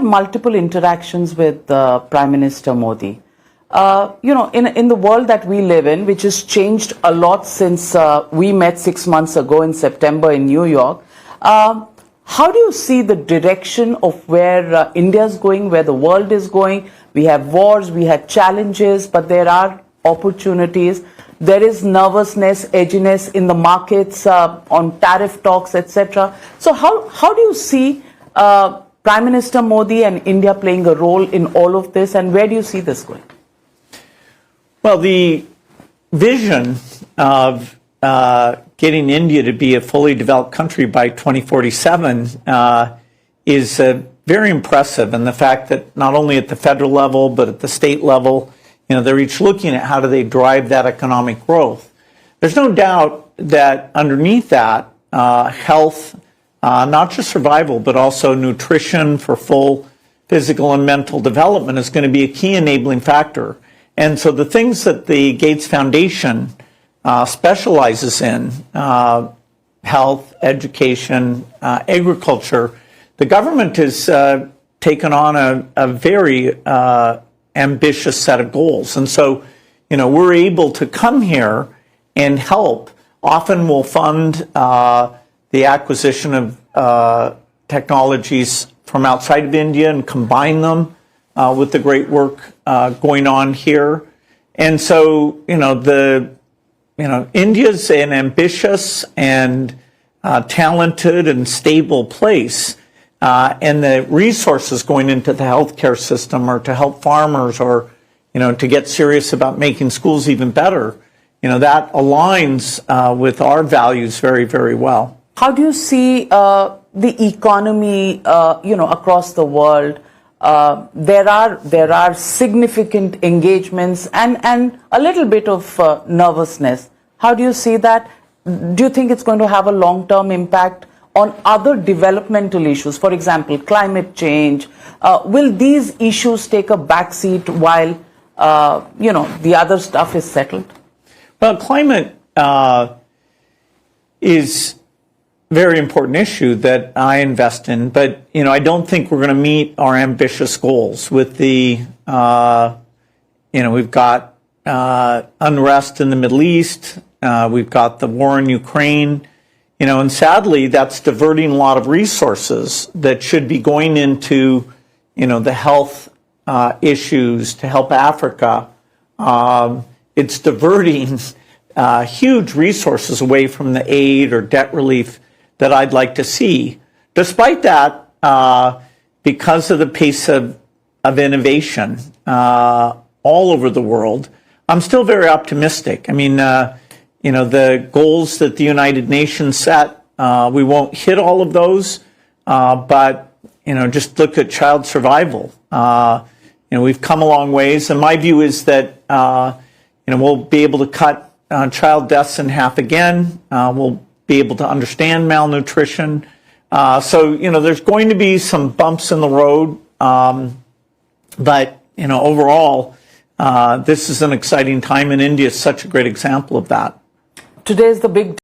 had multiple interactions with Prime Minister Modi. In the world that we live in, which has changed a lot since we met 6 months ago in September in New York, how do you see the direction of where India is going, where the world is going? We have wars, we have challenges, but there are opportunities. There is nervousness, edginess in the markets on tariff talks, etc. So how do you see Prime Minister Modi and India playing a role in all of this, and where do you see this going? Well, the vision of getting India to be a fully developed country by 2047 is very impressive. And the fact that not only at the federal level, but at the state level, they're each looking at how do they drive that economic growth. There's no doubt that underneath that, health, not just survival, but also nutrition for full physical and mental development is going to be a key enabling factor. And so the things that the Gates Foundation specializes in, health, education, agriculture, the government has taken on a very ambitious set of goals. And so, we're able to come here and help. Often we'll fund the acquisition of technologies from outside of India and combine them with the great work going on here. And so, India's an ambitious and talented and stable place. And the resources going into the healthcare system or to help farmers or, to get serious about making schools even better, that aligns with our values very, very well. How do you see the economy, across the world? There are significant engagements and a little bit of nervousness. How do you see that? Do you think it's going to have a long-term impact on other developmental issues? For example, climate change. Will these issues take a backseat while, the other stuff is settled? Well, climate is a very important issue that I invest in, but, I don't think we're going to meet our ambitious goals with the, we've got unrest in the Middle East, we've got the war in Ukraine, and sadly, that's diverting a lot of resources that should be going into, the health issues to help Africa. It's diverting huge resources away from the aid or debt relief that I'd like to see. Despite that, because of the pace of innovation all over the world, I'm still very optimistic. I mean, the goals that the United Nations set, we won't hit all of those, but, just look at child survival. We've come a long ways, and my view is that, we'll be able to cut child deaths in half again. We'll be able to understand malnutrition. So, there's going to be some bumps in the road, but, overall, this is an exciting time, and India is such a great example of that. Today is the big